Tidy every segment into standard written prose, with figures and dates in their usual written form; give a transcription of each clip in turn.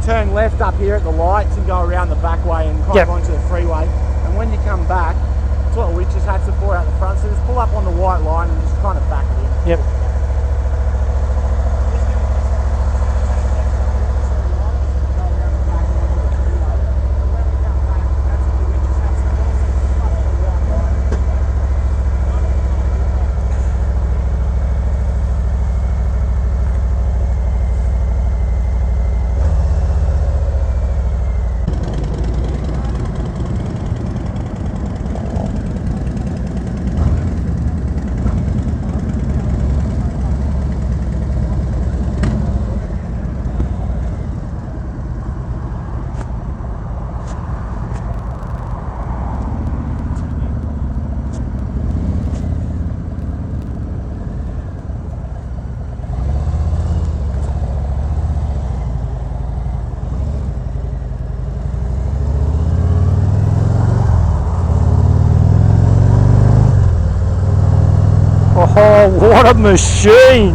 turn left up here at the lights and go around the back way and kind of onto the freeway. And when you come back, that's what we just had support out the front. So just pull up on the white line and just kind of back it in. Yep. Oh, what a machine!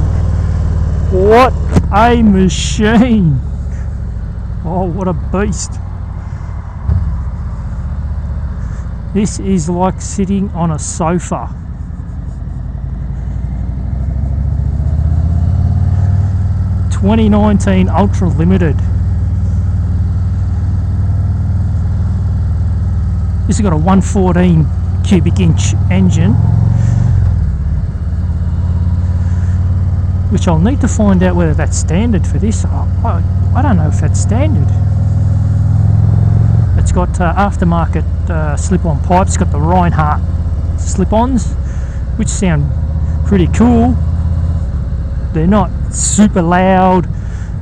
What a machine! Oh, what a beast! This is like sitting on a sofa. (2019) Ultra Limited. This has got a 114 cubic inch engine, which I'll need to find out whether that's standard for this. I don't know if that's standard. It's got aftermarket slip-on pipes. It's got the Reinhardt slip-ons, which sound pretty cool. They're not super loud.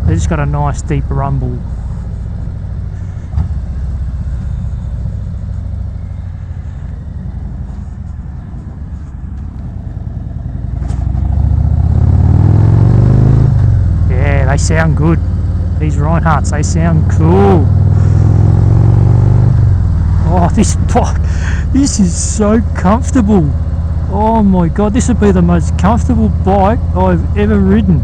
They just got a nice deep rumble. They sound good. These Reinhardts, they sound cool. Oh, this bike, this is so comfortable. Oh my god, this would be the most comfortable bike I've ever ridden.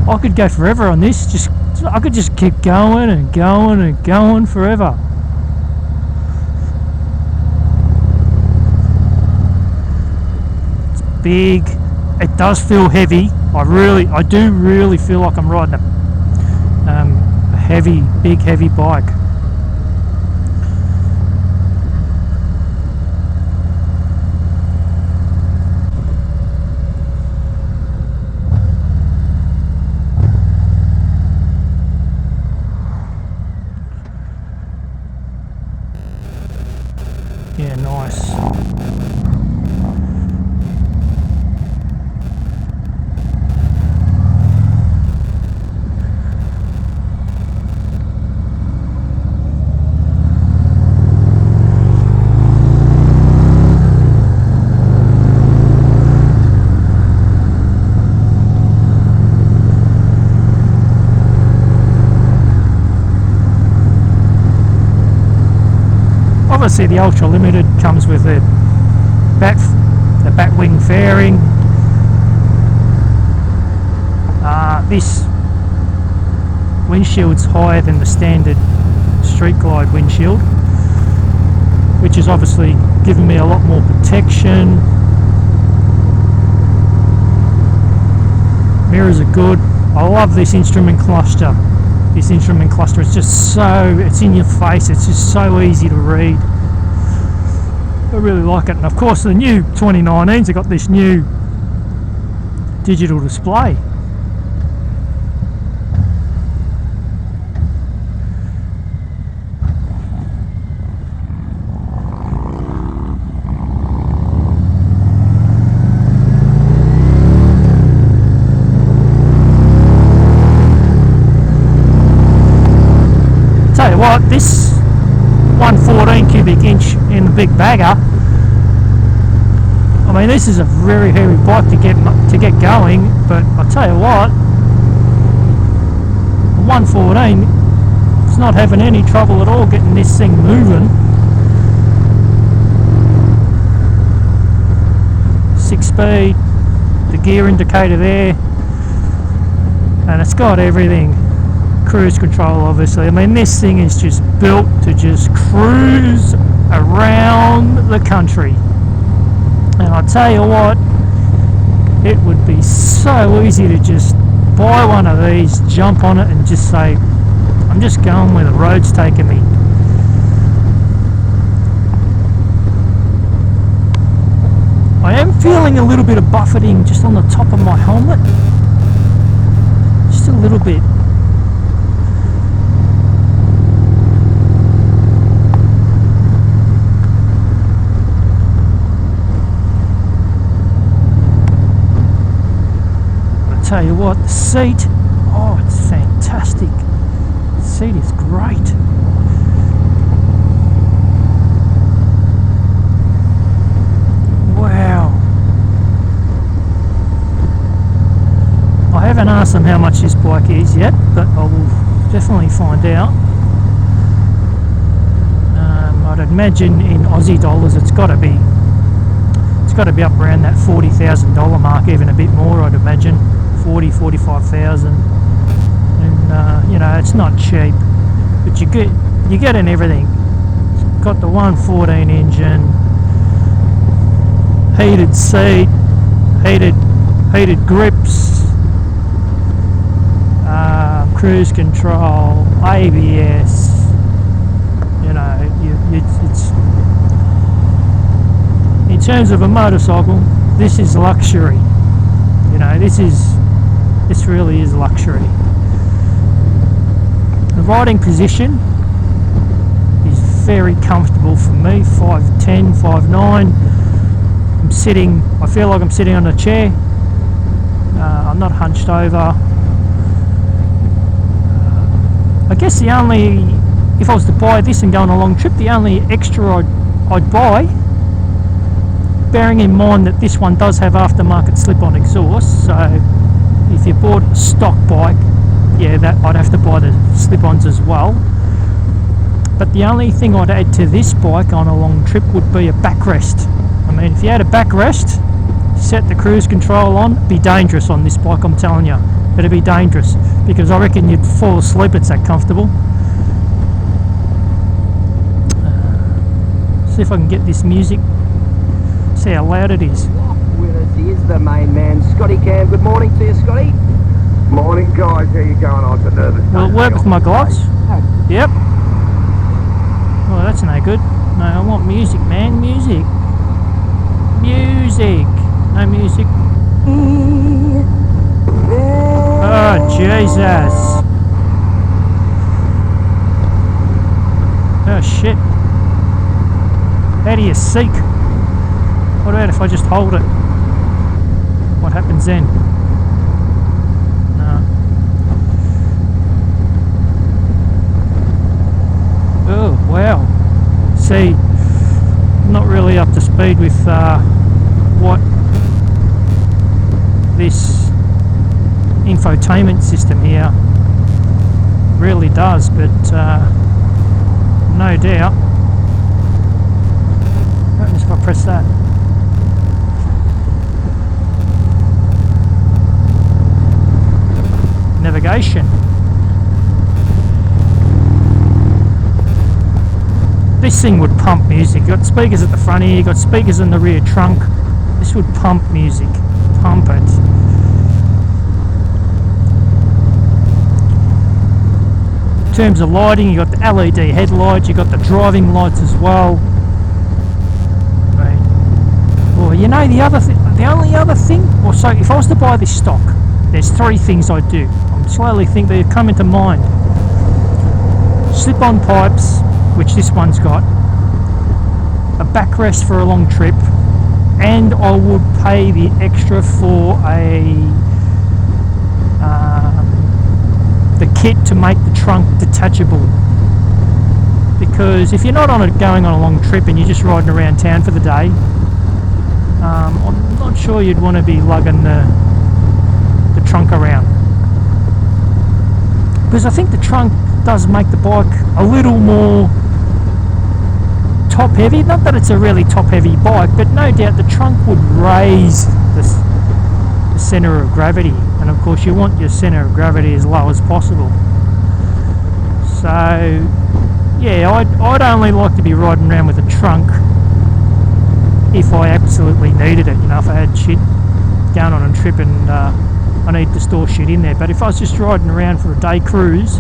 I could go forever on this. I could just keep going and going and going forever. Big, it does feel heavy. I do really feel like I'm riding a heavy, big heavy bike. Yeah, nice. Obviously the Ultra Limited comes with the back wing fairing. This windshield's higher than the standard Street Glide windshield, which is obviously giving me a lot more protection. Mirrors are good. I love this instrument cluster. This instrument cluster is just it's in your face, it's just so easy to read. I really like it. And of course the new 2019s have got this new digital display. Tell you what, this 114 cubic inch in the big bagger, I mean this is a very heavy bike to get going, but I tell you what, the 114 is not having any trouble at all getting this thing moving. 6-speed, the gear indicator there, and it's got everything. Cruise control, obviously. I mean, this thing is just built to just cruise around the country. And I tell you what, it would be so easy to just buy one of these, jump on it, and just say, I'm just going where the road's taking me. I am feeling a little bit of buffeting just on the top of my helmet. Just a little bit. But I tell you what, the seat, oh, it's fantastic. The seat is great. I haven't asked them how much this bike is yet, but I will definitely find out. I'd imagine in Aussie dollars it's got to be up around that $40,000 mark, even a bit more. I'd imagine 45,000, and you know, it's not cheap, but you get in everything. It's got the 114 engine, heated seat, heated grips. Cruise control, ABS, you know, it's in terms of a motorcycle, this is luxury. You know, this really is luxury. The riding position is very comfortable for me. 5'10", 5'9". I feel like I'm sitting on a chair. I'm not hunched over. I guess if I was to buy this and go on a long trip, the only extra I'd buy, bearing in mind that this one does have aftermarket slip-on exhaust, so if you bought a stock bike, yeah, that I'd have to buy the slip-ons as well. But the only thing I'd add to this bike on a long trip would be a backrest. I mean, if you had a backrest, set the cruise control on, it'd be dangerous on this bike, I'm telling you. It'd be dangerous, because I reckon you'd fall asleep, it's that comfortable. See if I can get this music, see how loud it is. With us is the main man, Scotty Cam. Good morning to you, Scotty. Morning, guys. How you going? I was a nervous. Will it work with my gloves? Yep. Oh, that's no good. No, I want music, man. Music. Music. No music. Oh, Jesus. Oh, shit. How do you seek? What about if I just hold it? What happens then? No. Oh, wow. See, I'm not really up to speed with what this infotainment system here really does, but no doubt. Just got to press that. Navigation. This thing would pump music. You got speakers at the front here, you got speakers in the rear trunk. This would pump music. Pump it. In terms of lighting, you got the LED headlights, you got the driving lights as well. Well, you know, the only other thing, or so if I was to buy this stock, there's three things I'd do. I'm slowly think they've come into mind. Slip-on pipes, which this one's got, a backrest for a long trip, and I would pay the extra for the kit to make the trunk detachable. Because if you're not going on a long trip and you're just riding around town for the day, I'm not sure you'd want to be lugging the trunk around, because I think the trunk does make the bike a little more top heavy. Not that it's a really top heavy bike, but no doubt the trunk would raise the centre of gravity, and of course you want your centre of gravity as low as possible. So yeah, I'd only like to be riding around with a trunk if I absolutely needed it, you know, if I had shit going on a trip and I need to store shit in there. But if I was just riding around for a day cruise,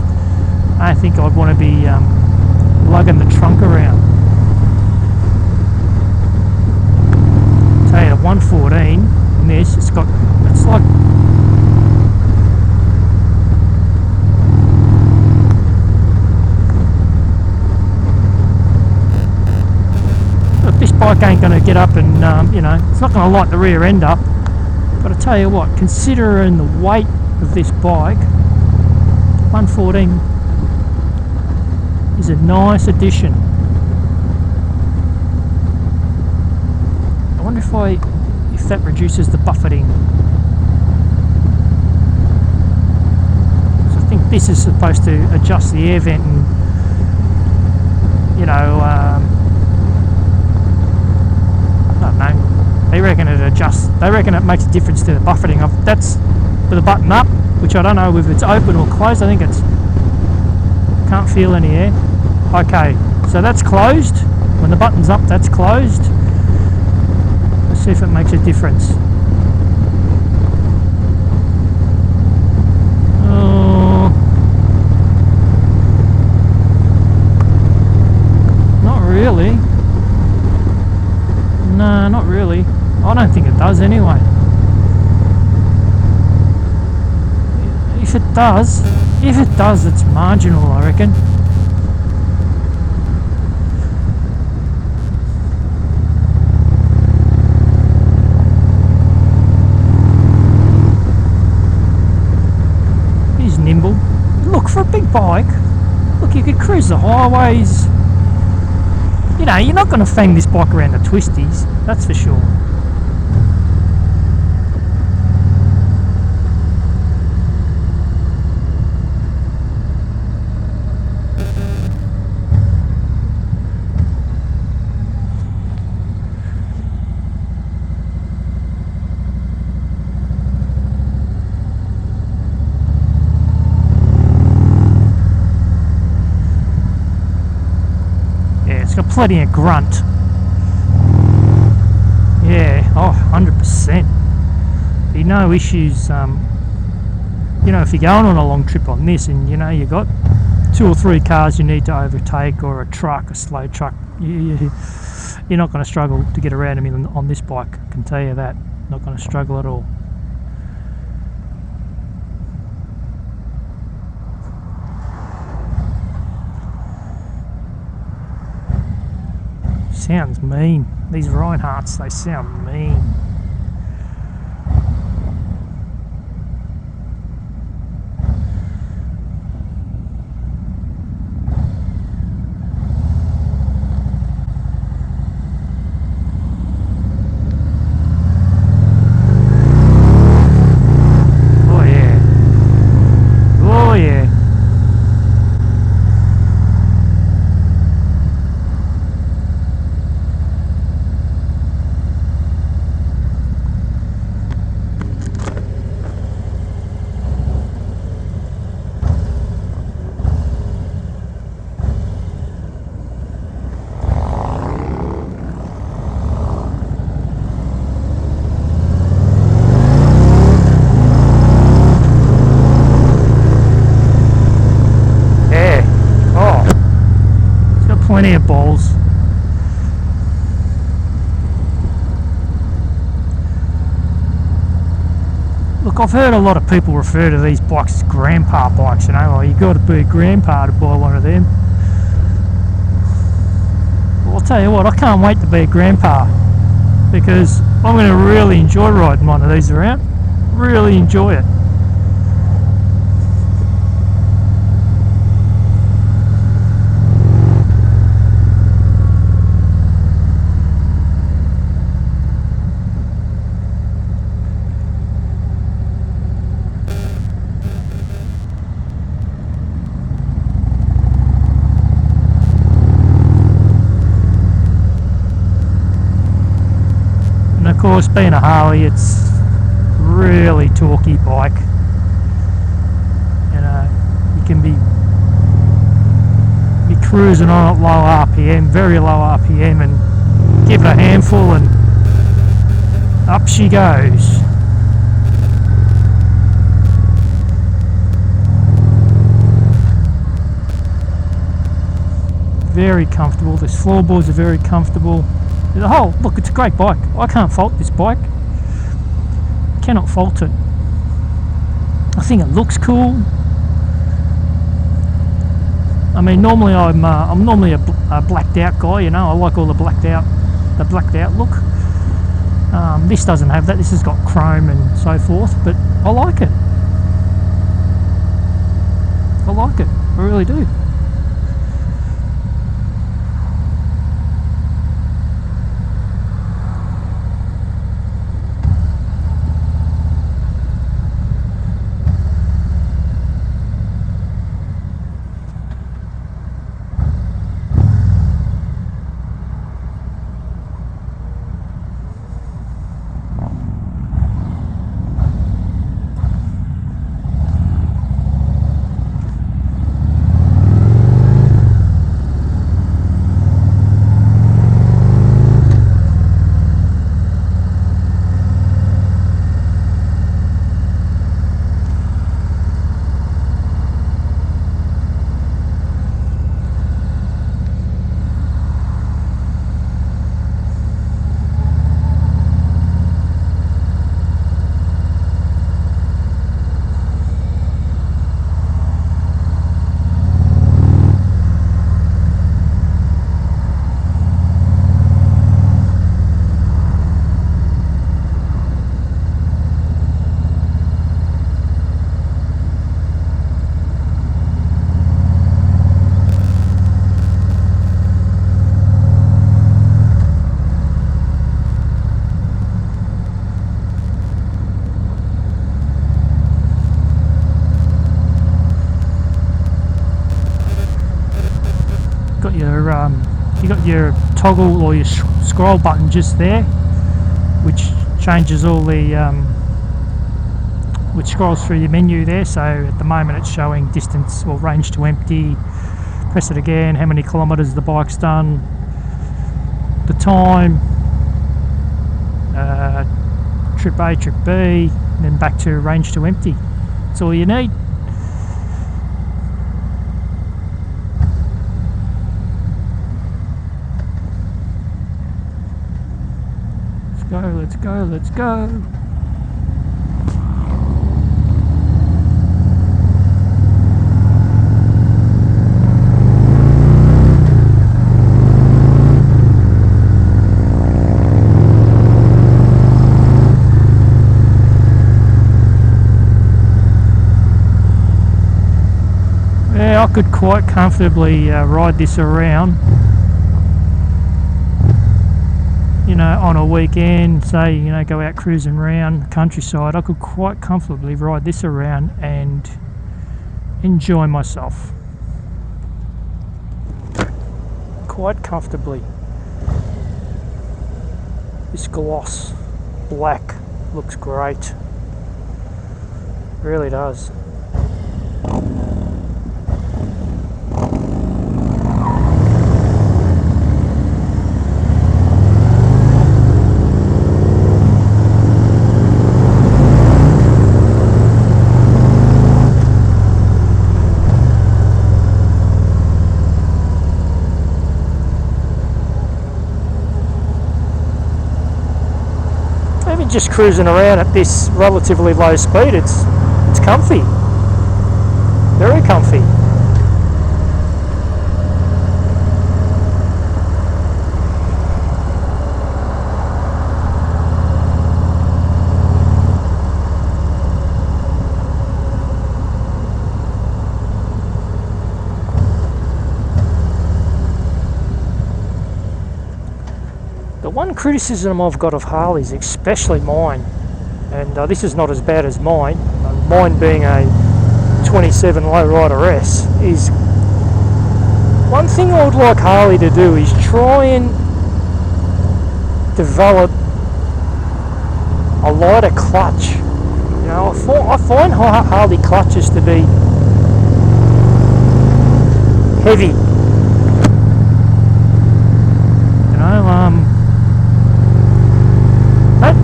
I think I'd want to be lugging the trunk around. Tell you, the 114 in this, it's like this bike ain't going to get up and you know, it's not going to light the rear end up. But I tell you what, considering the weight of this bike, 114 is a nice addition. I wonder if that reduces the buffeting. So I think this is supposed to adjust the air vent and, you know, I don't know. They reckon it adjusts. They reckon it makes a difference to the buffeting. That's with a button up, which I don't know if it's open or closed. I think it's can't feel any air. Okay, so that's closed. When the button's up, that's closed. Let's see if it makes a difference. Not really. No, not really. I don't think it does anyway. If it does, it's marginal, I reckon. He's nimble. Look, for a big bike, look, you could cruise the highways. You know, you're not going to fang this bike around the twisties, that's for sure. It's got plenty of grunt. Yeah, oh, 100%. Be no issues. You know, if you're going on a long trip on this and, you know, you've got 2 or 3 cars you need to overtake, or a truck, a slow truck, you're not going to struggle to get around them on this bike, I can tell you that. Not going to struggle at all. Sounds mean. These Reinhardts, they sound mean. Oh yeah. Oh yeah. Plenty of balls. Look, I've heard a lot of people refer to these bikes as grandpa bikes, you know, or you got to be a grandpa to buy one of them. Well, I'll tell you what, I can't wait to be a grandpa, because I'm going to really enjoy riding one of these around. Really enjoy it. Of course, being a Harley, it's really torquey bike. You can be cruising on at low RPM, very low RPM, and give it a handful and up she goes. Very comfortable. These floorboards are very comfortable. Oh, look, it's a great bike. I can't fault this bike. Cannot fault it. I think it looks cool. I mean, normally I'm normally a blacked out guy. You know, I like all the blacked out look. This doesn't have that. This has got chrome and so forth, but I like it. I like it. I really do. You got your toggle or your scroll button just there, which changes all the which scrolls through your menu there. So at the moment it's showing distance or range to empty. Press it again, how many kilometers the bike's done, the time, trip A, trip B, and then back to range to empty. That's all you need. Let's go, let's go. Yeah, I could quite comfortably ride this around. You know, on a weekend, say, you know, go out cruising around the countryside, I could quite comfortably ride this around and enjoy myself. Quite comfortably. This gloss black looks great. Really does. Just cruising around at this relatively low speed, it's comfy, very comfy. The one criticism I've got of Harleys, especially mine, and this is not as bad as mine, mine being a 27 Lowrider S, is one thing I would like Harley to do is try and develop a lighter clutch You know, I find Harley clutches to be heavy. You know,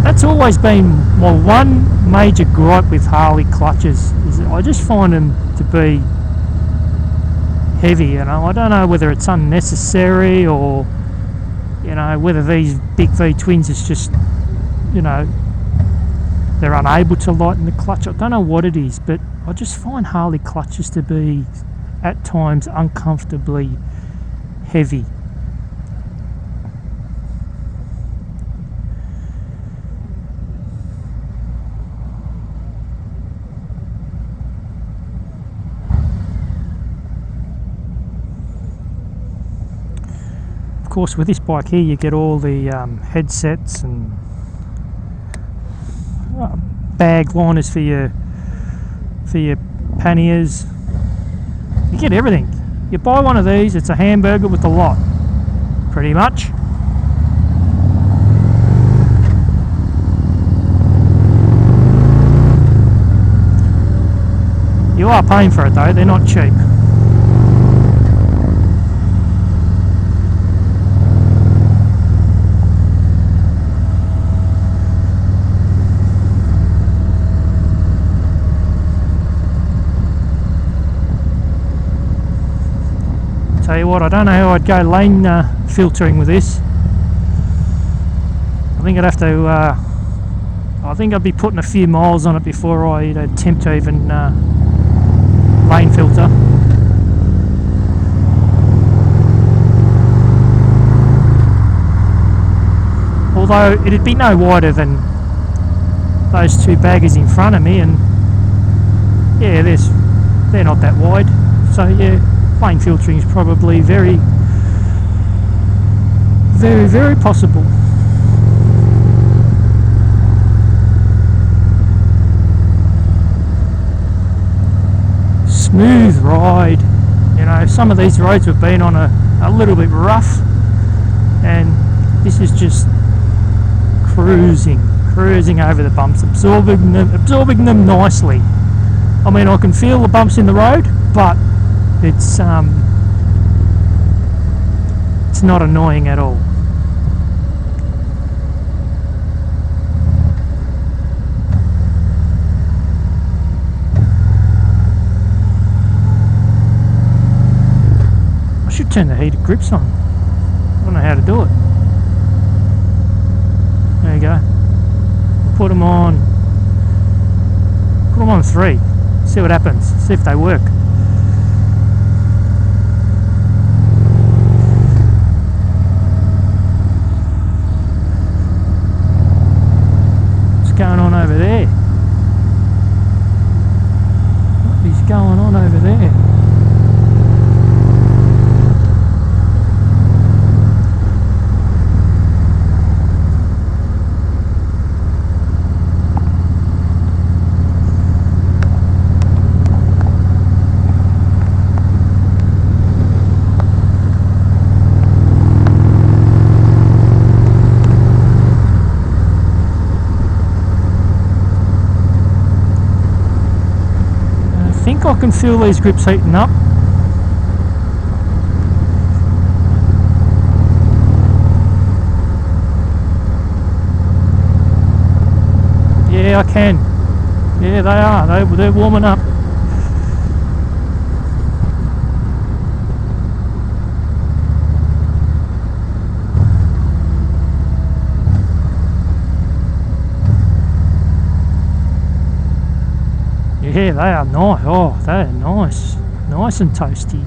that's always been my one major gripe with Harley clutches, is that I just find them to be heavy. You know, I don't know whether it's unnecessary or, you know, whether these big V twins is just, you know, they're unable to lighten the clutch. I don't know what it is, but I just find Harley clutches to be at times uncomfortably heavy. Of course, with this bike here you get all the headsets and bag liners for your panniers. You get everything. You buy one of these, it's a hamburger with the lot, pretty much. You are paying for it though, they're not cheap. Tell you what, I don't know how I'd go lane filtering with this. I think I'd have to. I think I'd be putting a few miles on it before I'd attempt to even lane filter. Although it'd be no wider than those two baggers in front of me, and yeah, they're not that wide. So yeah. Lane filtering is probably very, very, very possible. Smooth ride. You know, some of these roads we've been on a little bit rough, and this is just cruising over the bumps, absorbing them nicely. I mean, I can feel the bumps in the road, but it's not annoying at all. I should turn the heated grips on. I don't know how to do it. There you go. Put them on 3. See what happens. See if they work. Going on over there? What is going on over there? I can feel these grips heating up. Yeah, I can. Yeah, they are. They're warming up. Yeah, they are nice. Oh, they are nice. Nice and toasty.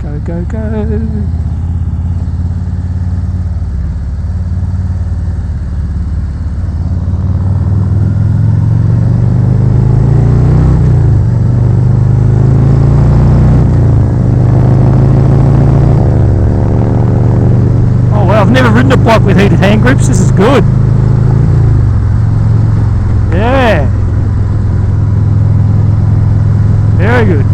Go, go, go. Oh well, I've never ridden a bike with heated hand grips. This is good. Yeah, very good.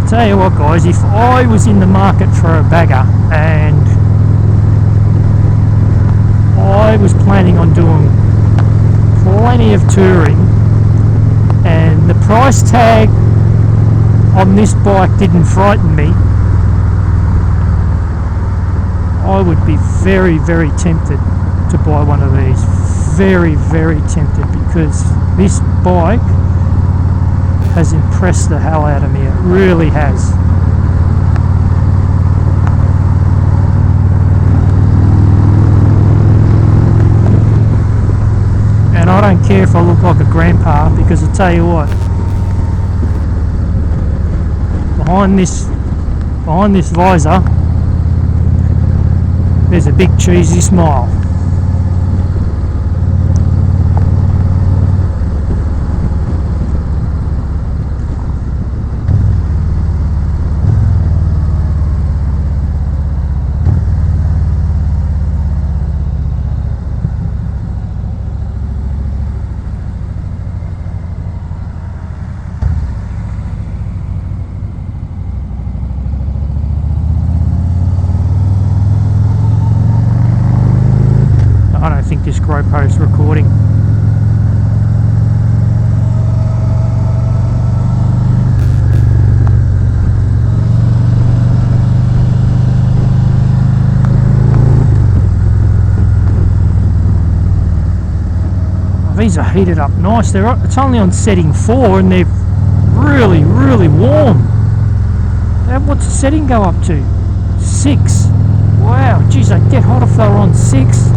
I'll tell you what, guys, if I was in the market for a bagger and I was planning on doing plenty of touring and the price tag on this bike didn't frighten me, I would be very, very tempted to buy one of these. Very, very tempted, because this bike has impressed the hell out of me. It really has. And I don't care if I look like a grandpa, because I tell you what, behind this visor there's a big cheesy smile. This GoPro is recording. Oh, these are heated up nice. It's only on setting 4 and they're really, really warm. What's the setting go up to? 6. Wow, geez, they'd get hot if they were on 6.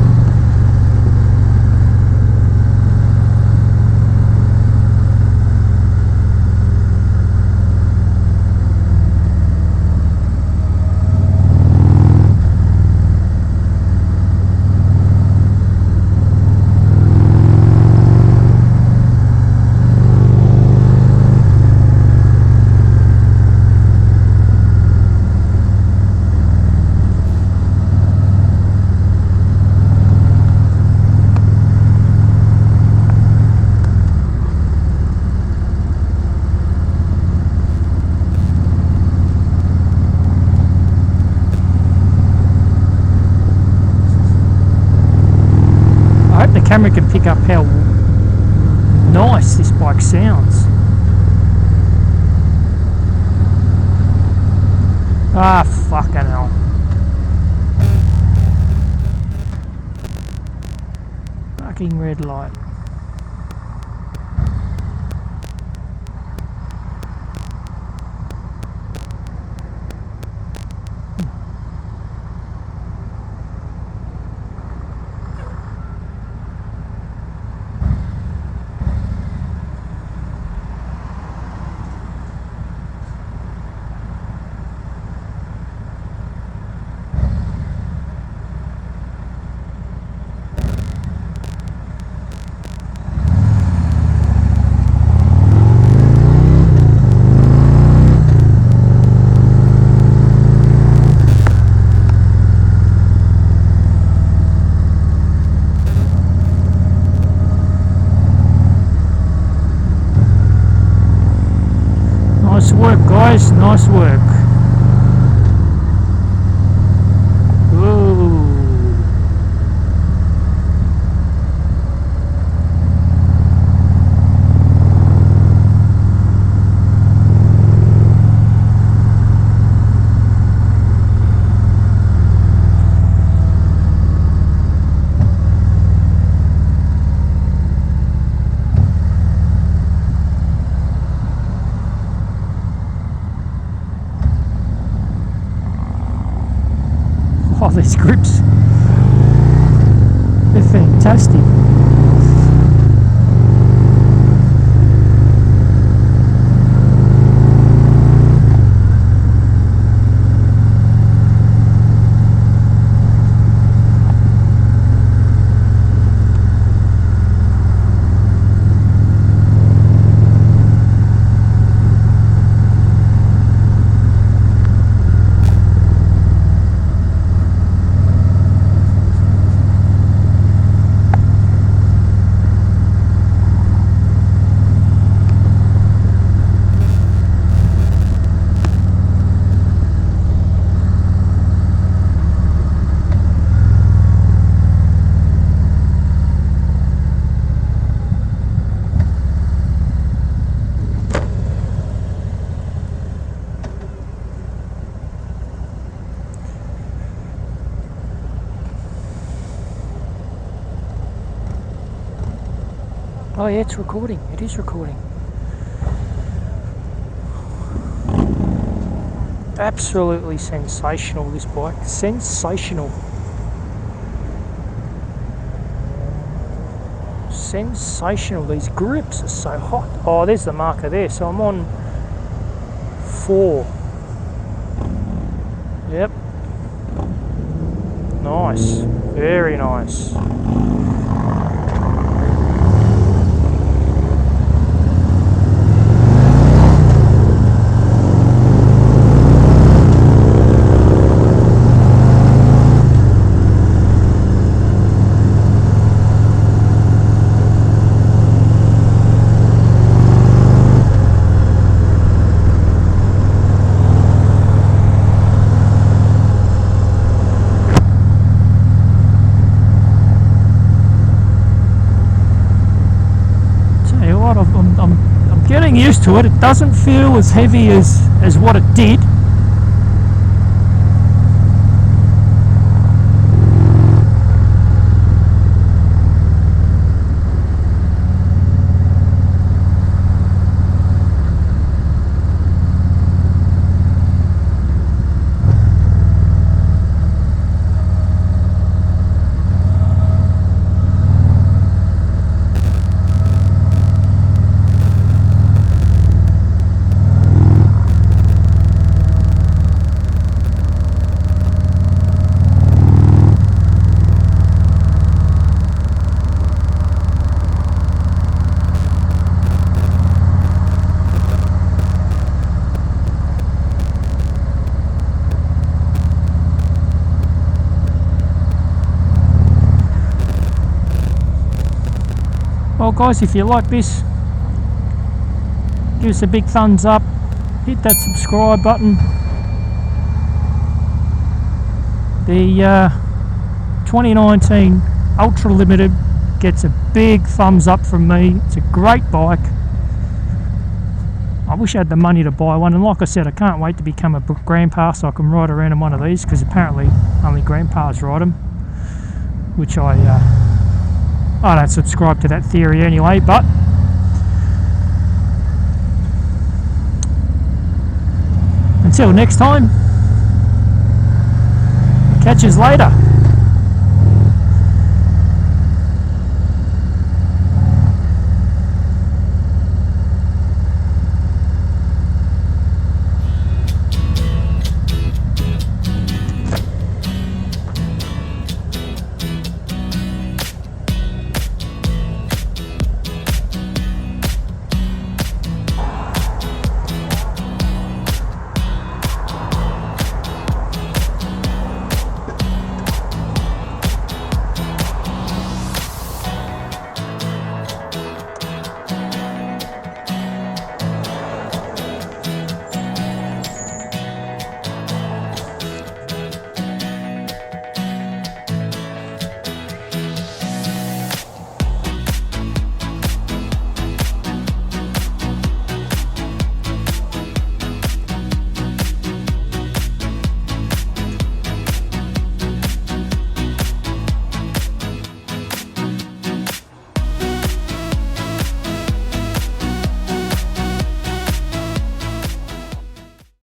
Camera can pick up how nice this bike sounds. Ah, fucking hell. Fucking red light. Nice work, guys, nice work. Ooh. Oh, these grips, they're fantastic. Oh yeah, it's recording. It is recording. Absolutely sensational, this bike. Sensational. Sensational. These grips are so hot. Oh, there's the marker there. So I'm on 4. Yep. Nice. Very nice. I'm getting used to it. It doesn't feel as heavy as what it did. Well guys, if you like this, give us a big thumbs up, hit that subscribe button. The 2019 Ultra Limited gets a big thumbs up from me. It's a great bike. I wish I had the money to buy one, and like I said, I can't wait to become a grandpa so I can ride around in one of these, because apparently only grandpas ride them, which I don't subscribe to that theory anyway. But until next time, catch us later.